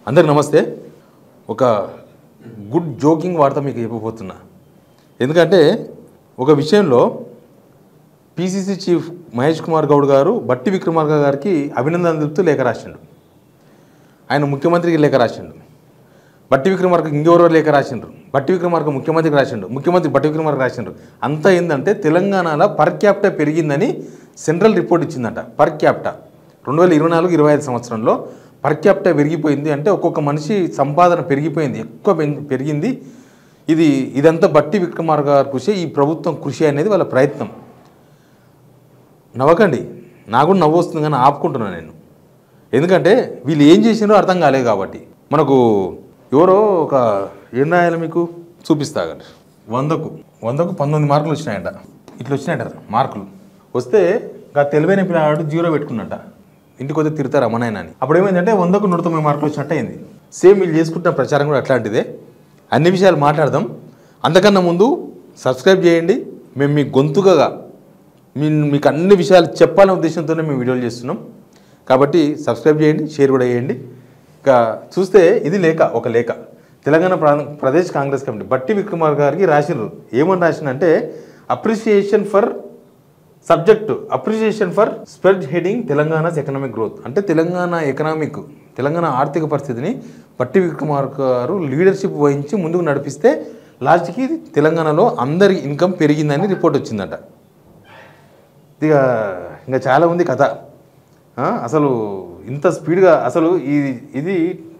అందరికి నమస్తే. ఒక గుడ్ జోకింగ్ వార్త మీకు చెప్పబోతున్నా. ఎందుకంటే ఒక విషయంలో పీసీసీ చీఫ్ మహేష్ కుమార్ గౌడ్ గారు బట్టి విక్రమార్క గారికి అభినందనలు తెలుపుతూ లేఖ రాసిండు. ఆయన ముఖ్యమంత్రికి లేఖ రాసిండు. బట్టి విక్రమార్క ఇంకెవరో లేఖ రాసిండ్రు. బట్టి విక్రమార్క ముఖ్యమంత్రికి రాసిండు. ముఖ్యమంత్రి బట్టి విక్రమార్క రాసిండ్రు. అంతా ఏంటంటే తెలంగాణలో పర్ క్యాపిటా పెరిగిందని సెంట్రల్ రిపోర్ట్ ఇచ్చిందట. పర్ క్యాపిటా 2024-25 సంవత్సరంలో పర్ క్యాపిటా పెరిగిపోయింది. అంటే ఒక్కొక్క మనిషి సంపాదన పెరిగిపోయింది, ఎక్కువ పెరిగింది. ఇదంతా బట్టి విక్రమార్క గారి కృషి, ఈ ప్రభుత్వం కృషి అనేది వాళ్ళ ప్రయత్నం. నవ్వకండి, నాకు కూడా నవ్వు వస్తుంది కానీ ఆపుకుంటున్నాను నేను. ఎందుకంటే వీళ్ళు ఏం చేసినారో అర్థం కాలేదు కాబట్టి. మనకు ఎవరో ఒక ఏం రాయాలి మీకు చూపిస్తాగండి. 100కు 19 మార్కులు వచ్చినాయంట. ఇట్లా వచ్చినాయంట మార్కులు. వస్తే ఇంకా తెలివైన పిల్లాడు 0 పెట్టుకున్నట్ట. ఇంటికి వస్తే తిడతారు అమ్మనాయన అని. అప్పుడు ఏమైందంటే 100కు 190 మార్కులు వచ్చినట్టు అయింది. సేమ్ వీళ్ళు చేసుకుంటున్న ప్రచారం కూడా అట్లాంటిదే. అన్ని విషయాలు మాట్లాడదాం. అంతకన్నా ముందు సబ్స్క్రైబ్ చేయండి. మేము మీ గొంతుగా మీకు అన్ని విషయాలు చెప్పాలనే ఉద్దేశంతోనే మేము వీడియోలు చేస్తున్నాం. కాబట్టి సబ్స్క్రైబ్ చేయండి, షేర్ కూడా చేయండి. ఇక చూస్తే ఇది ఒక లేఖ తెలంగాణ ప్రదేశ్ కాంగ్రెస్ కమిటీ బట్టి విక్రమార్క గారికి రాసినారు. ఏమని రాసిందంటే appreciation for spearheading Telangana's economic growth. అంటే తెలంగాణ ఆర్థిక పరిస్థితిని బట్టి విక్రమార్క గారు లీడర్షిప్ వహించి ముందుకు నడిపిస్తే లాస్ట్కి తెలంగాణలో అందరి ఇన్కమ్ పెరిగిందని రిపోర్ట్ వచ్చిందట. ఇంకా చాలా ఉంది కథ. అసలు ఇంత స్పీడ్గా అసలు ఇది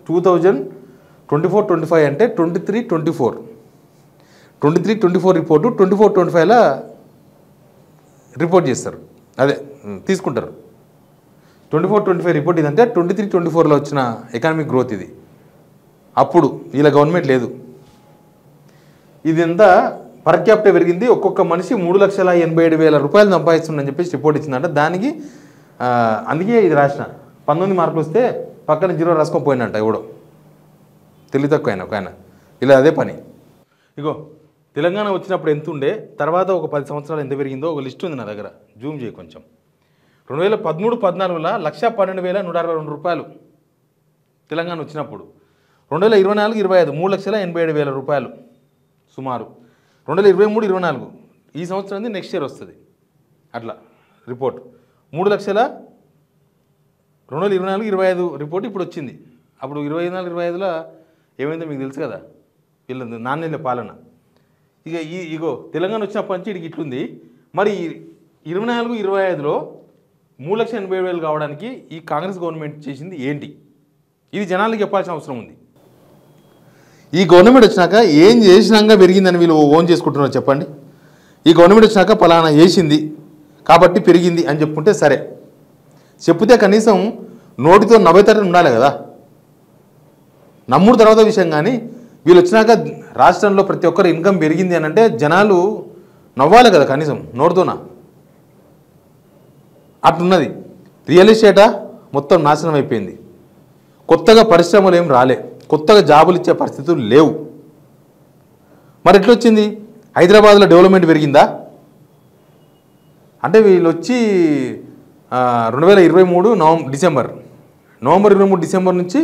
2024-25 అంటే 23-24 రిపోర్టు 24-25లా రిపోర్ట్ చేస్తారు. అదే తీసుకుంటారు. 24-25 రిపోర్ట్ ఇదంటే 23-24లో వచ్చిన ఎకనామిక్ గ్రోత్ ఇది. అప్పుడు వీళ్ళ గవర్నమెంట్ లేదు. ఇదంతా పర్ క్యాపిటా పెరిగింది. ఒక్కొక్క మనిషి 3,87,000 రూపాయలు సంపాదిస్తుందని చెప్పేసి రిపోర్ట్ ఇచ్చిందంట. దానికి అందుకే ఇది రాసిన 19 మార్కులు వస్తే పక్కన 0 రాసుకోపోయినట్ట. ఎవడో తెలివి తక్కువ ఆయన ఇలా అదే పని. ఇగో తెలంగాణ వచ్చినప్పుడు ఎంత ఉండే, తర్వాత ఒక 10 సంవత్సరాలు ఎంత పెరిగిందో ఒక లిస్ట్ ఉంది నా దగ్గర. జూమ్ చేయి కొంచెం. 2013-14లో 1,12,162 రూపాయలు తెలంగాణ వచ్చినప్పుడు. 2024-25 3,87,000 రూపాయలు సుమారు. 2023-24 ఈ సంవత్సరం నెక్స్ట్ ఇయర్ వస్తుంది. అట్లా రిపోర్ట్ 2024-25 రిపోర్ట్ ఇప్పుడు వచ్చింది. అప్పుడు 24-25లో ఏమైందో మీకు తెలుసు కదా, వీళ్ళ నాణ్యత పాలన. ఇగో తెలంగాణ వచ్చినప్పటి నుంచి ఇటుకి ఇట్లుంది. మరి 24-25లో 3,87,000 కావడానికి ఈ కాంగ్రెస్ గవర్నమెంట్ చేసింది ఏంటి? ఇది జనాలకు చెప్పాల్సిన అవసరం ఉంది. ఈ గవర్నమెంట్ వచ్చినాక ఏం చేసినాక పెరిగిందని వీళ్ళు ఓన్ చేసుకుంటున్నారు చెప్పండి. ఈ గవర్నమెంట్ వచ్చినాక పలానా చేసింది కాబట్టి పెరిగింది అని చెప్పుకుంటే సరే, చెప్తే కనీసం నోటితో నవ్వుతారని ఉండాలి కదా. నమ్ముడు తర్వాత విషయం. కానీ వీళ్ళు వచ్చినాక రాష్ట్రంలో ప్రతి ఒక్కరు ఇన్కమ్ పెరిగింది అని అంటే జనాలు నవ్వాలి కదా కనీసం నోటితోనా. అట్లున్నది. రియల్ ఎస్టేటా మొత్తం నాశనం అయిపోయింది. కొత్తగా పరిశ్రమలు ఏం రాలే, కొత్తగా జాబులు ఇచ్చే పరిస్థితులు లేవు. మరి ఎట్లొచ్చింది? హైదరాబాద్లో డెవలప్మెంట్ పెరిగిందా అంటే వీళ్ళు వచ్చి 2023 నవంబర్ 23 డిసెంబర్ నుంచి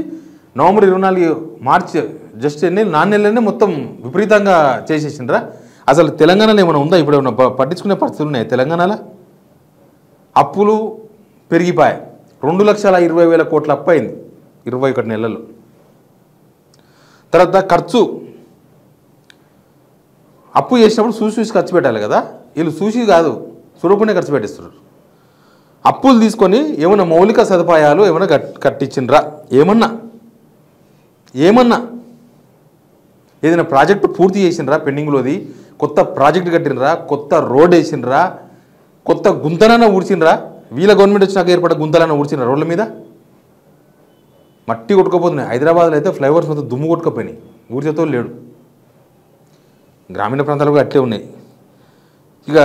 నవంబర్ 24 మార్చి జస్ట్ 4 నెలలనే మొత్తం విపరీతంగా చేసేసిండ్రా. అసలు తెలంగాణలో ఏమైనా ఉందా? ఇప్పుడు ఏమైనా పట్టించుకునే పరిస్థితులు ఉన్నాయి తెలంగాణలో? అప్పులు పెరిగిపోయాయి. 2,20,000 కోట్ల అప్పు అయింది 21 నెలల్లో. తర్వాత ఖర్చు, అప్పు చేసినప్పుడు చూసి ఖర్చు పెట్టాలి కదా. వీళ్ళు చూసి కాదు, చూడకుండా ఖర్చు పెట్టిస్తున్నారు. అప్పులు తీసుకొని ఏమైనా మౌలిక సదుపాయాలు ఏమైనా కట్టించిండ్రా? ఏమన్నా ఏదైనా ప్రాజెక్టు పూర్తి చేసిండ్రా? పెండింగ్లోది కొత్త ప్రాజెక్టు కట్టినరా? కొత్త రోడ్ వేసిండ్రా? కొత్త గుంతలన్నా ఊడ్చిండ్రా? వీళ్ళ గవర్నమెంట్ వచ్చినాక ఏర్పడ్డ గుంతలన్నా ఊడ్చిండ్రా? రోడ్ల మీద మట్టి కొట్టుకోపోతున్నాయి. హైదరాబాద్లో అయితే ఫ్లైఓవర్స్ మొత్తం దుమ్ము కొట్టుకపోయినాయి. ఊర్చేతో లేడు. గ్రామీణ ప్రాంతాలు కూడా అట్లే ఉన్నాయి. ఇక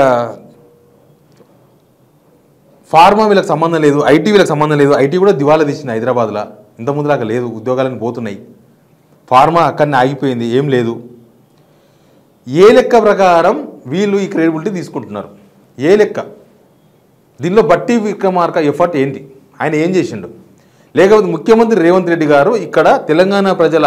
ఫార్మా వీళ్ళకి సంబంధం లేదు, ఐటీ వీళ్ళకి సంబంధం లేదు. ఐటీ కూడా దివాలా తీసింది హైదరాబాద్లో. ఇంతకుముందులాగా లేదు, ఉద్యోగాలను పోతున్నాయి. ఫార్మా అక్కడనే ఆగిపోయింది, ఏం లేదు. ఏ లెక్క ప్రకారం వీళ్ళు ఈ క్రెడిబిలిటీ తీసుకుంటున్నారు? ఏ లెక్క? దీనిలో బట్టి విక్రమార్క ఎఫర్ట్ ఏంటి? ఆయన ఏం చేసిండు? లేకపోతే ముఖ్యమంత్రి రేవంత్ రెడ్డి గారు ఇక్కడ తెలంగాణ ప్రజల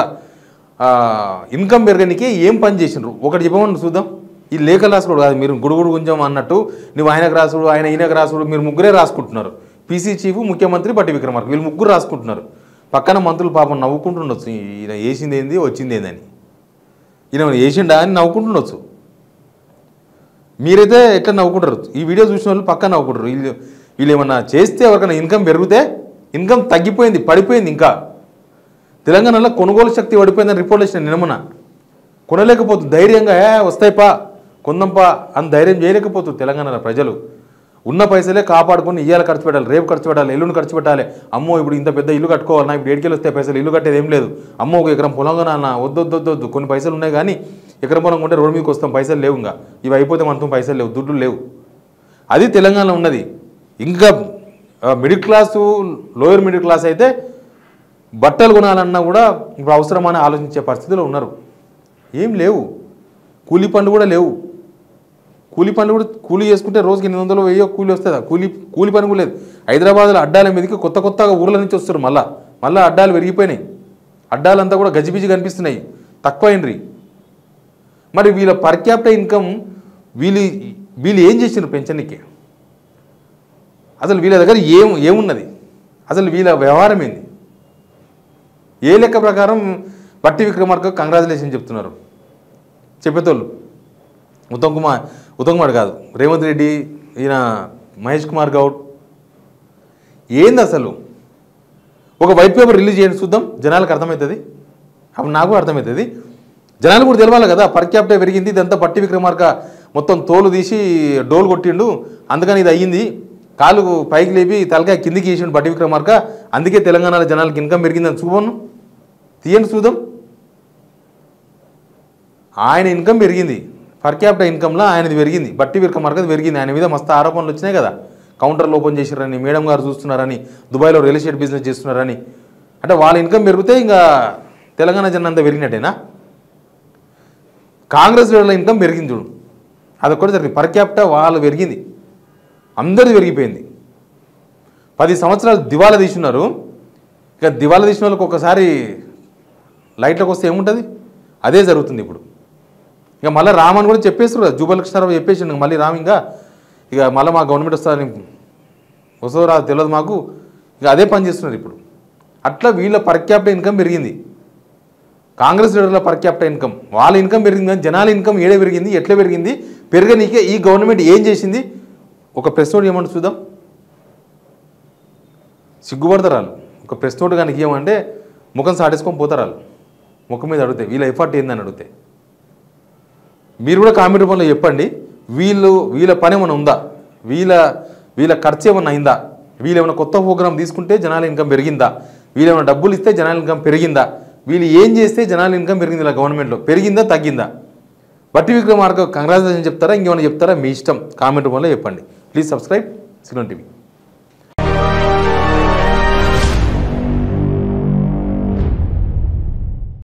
ఇన్కమ్ పెరగడానికి ఏం పని చేసినారు ఒకటి చెప్పమని చూద్దాం. ఈ లేఖలు రాసుకోడు కాదు, మీరు గుడుగుడు గుంజం అన్నట్టు నువ్వు ఆయనకు రాసుడు ఆయన ఈయనకు రాసుడు, మీరు ముగ్గురే రాసుకుంటున్నారు. పీసీ చీఫ్, ముఖ్యమంత్రి, బట్టి విక్రమార్క, వీళ్ళు ముగ్గురు రాసుకుంటున్నారు. పక్కన మంత్రులు పాపం నవ్వుకుంటుండొచ్చు, ఈయన వేసింది ఏంది వచ్చింది ఏందని, ఈయన వేసిండా అని నవ్వుకుంటుండొచ్చు. మీరైతే ఎట్లా నవ్వుకుంటారు? ఈ వీడియో చూసిన వాళ్ళు పక్కన నవ్వుకుంటారు. వీళ్ళు ఏమన్నా చేస్తే ఎవరికైనా ఇన్కమ్ పెరిగితే, ఇన్కమ్ తగ్గిపోయింది, పడిపోయింది. ఇంకా తెలంగాణలో కొనుగోలు శక్తి పడిపోయిందని రిపోర్ట్ వచ్చిన నిన్నమన. కొనలేకపోతుంది ధైర్యంగా, వస్తాయిపా కొందంపా అని ధైర్యం చేయలేకపోతుంది తెలంగాణలో ప్రజలు. ఉన్న పైసలే కాపాడుకొని ఇయ్యాల ఖర్చు పెట్టాలి, రేపు ఖర్చు పెట్టాలి, ఎల్లుండి ఖర్చు పెట్టాలి. అమ్మో ఇప్పుడు ఇంత పెద్ద ఇల్లు కట్టుకోవాలన్నా, ఇప్పుడు ఏడుకెళ్ళి వస్తే పైసలు, ఇల్లు కట్టేది ఏం లేదు. అమ్మో ఒక ఎకరం పొలం కొనాలన్నా, వద్దు కొన్ని పైసలు ఉన్నాయి కానీ ఎకరం పొలం కొంటే రోడ్డు మీదకి వస్తాం, పైసలు లేవు. ఇంకా ఇవి అయిపోతే మనతో పైసలు లేవు, దుడ్లు లేవు. అది తెలంగాణలో ఉన్నది. ఇంకా middle class, lower middle class అయితే బట్టలు కొనాలన్నా కూడా ఇప్పుడు అవసరమని ఆలోచించే పరిస్థితిలో ఉన్నారు. ఏం లేవు, కూలీ పనులు కూడా లేవు. కూలీ పనులు కూడా కూలీ చేసుకుంటే రోజుకి 800 1000 కూలీ వస్తుందా? కూలీ పని కూడా లేదు. హైదరాబాద్లో అడ్డాల మీదకి కొత్తగా ఊర్ల నుంచి వస్తారు. మళ్ళీ అడ్డాలు పెరిగిపోయినాయి. అడ్డాలంతా కూడా గజిబిజి కనిపిస్తున్నాయి, తక్కువైనరి. మరి వీళ్ళ పర్ క్యాపిటల్ ఇన్కమ్ వీళ్ళు ఏం చేసినారు పెన్షన్కి? అసలు వీళ్ళ దగ్గర ఏమున్నది? అసలు వీళ్ళ వ్యవహారం ఏంది? ఏ లెక్క ప్రకారం బట్టి విక్రమార్క కంగ్రాచులేషన్ చెప్తున్నారు చెప్పేతోళ్ళు? ఉత్తమ్ కుమార్ కాదు, రేవంత్ రెడ్డి, ఈయన మహేష్ కుమార్ గౌడ్. ఏంది అసలు? ఒక వైట్ పేపర్ రిలీజ్ చేయండి చూద్దాం, జనాలకు అర్థమవుతుంది. అప్పుడు నాకు అర్థమవుతుంది, జనాలు కూడా తెలవాలి కదా. పర్ క్యాపిటల్ పెరిగింది, ఇదంతా బట్టి విక్రమార్క మొత్తం తోలు తీసి డోలు కొట్టిండు, అందుకని ఇది అయ్యింది. కాలు పైకి లేపి తలకాయ కిందికి వేసిండు బట్టి విక్రమార్క, అందుకే తెలంగాణలో జనాలకు ఇన్కమ్ పెరిగిందని చూపను. తీయండి చూద్దాం. ఆయన ఇన్కమ్ పెరిగింది, పర్ క్యాపిటల్ ఇన్కమ్లో ఆయనది పెరిగింది, బట్టి విక్రమార్కది పెరిగింది. ఆయన మీద మస్తు ఆరోపణలు వచ్చినాయి కదా, కౌంటర్లు ఓపెన్ చేసినారని, మేడం గారు చూస్తున్నారని, దుబాయ్లో రియల్ ఎస్టేట్ బిజినెస్ చేస్తున్నారని. అంటే వాళ్ళ ఇన్కమ్ పెరిగితే ఇంకా తెలంగాణ జనం అంతా పెరిగినట్టేనా? కాంగ్రెస్ లీడర్ల ఇన్కమ్ పెరిగింది చూడు, అదొక్కటి జరిగింది. పర్ క్యాపిటల్ వాళ్ళు పెరిగింది, అందరిది పెరిగిపోయింది. 10 సంవత్సరాలు దివాలా తీసున్నారు. ఇక దివాలా తీసిన వాళ్ళకి ఒకసారి లైట్లోకి వస్తే ఏముంటుంది? అదే జరుగుతుంది ఇప్పుడు. ఇక మళ్ళీ రామని కూడా చెప్పేస్తారు కదా, జూబలకృష్ణారావు చెప్పేసి మళ్ళీ రామ్ ఇక మళ్ళీ మా గవర్నమెంట్ వస్తుందని వస్తుందో రాదు తెలియదు మాకు, ఇక అదే పని చేస్తున్నారు ఇప్పుడు. అట్లా వీళ్ళ పర్ క్యాపిటల్ ఇన్కమ్ పెరిగింది. కాంగ్రెస్ లీడర్ల పర్ క్యాపిటల్ ఇన్కమ్, వాళ్ళ ఇన్కమ్ పెరిగింది కానీ జనాల ఇన్కమ్ ఏడే పెరిగింది, ఎట్లా పెరిగింది? పెరగనీకే ఈ గవర్నమెంట్ ఏం చేసింది? ఒక ప్రెస్ నోట్ ఏమంటే చూద్దాం. సిగ్గుపడతారు వాళ్ళు. ఒక ప్రెస్ నోట్ కనుక ఇవ్వమంటే ముఖం సాటేసుకొని పోతారు వాళ్ళు. ముఖం మీద అడిగితే వీళ్ళ ఎఫర్ట్ ఏందని అడిగితే. మీరు కూడా కామెంట్ రూపంలో చెప్పండి, వీళ్ళ పని ఏమైనా ఉందా? వీళ్ళ ఖర్చు ఏమైనా అయిందా? వీళ్ళు ఏమైనా కొత్త ప్రోగ్రామ్ తీసుకుంటే జనాల ఇన్కమ్ పెరిగిందా? వీళ్ళు ఏమైనా డబ్బులు ఇస్తే జనాల ఇన్కమ్ పెరిగిందా? వీళ్ళు ఏం చేస్తే జనాల ఇన్కమ్ పెరిగింది ఇలా గవర్నమెంట్లో? పెరిగిందా తగ్గిందా? బట్టి విక్రమార్క కంగ్రాచులేషన్ చెప్తారా, ఇంకేమైనా చెప్తారా? మీ ఇష్టం. కామెంట్ రూపంలో చెప్పండి. Please subscribe signal TV.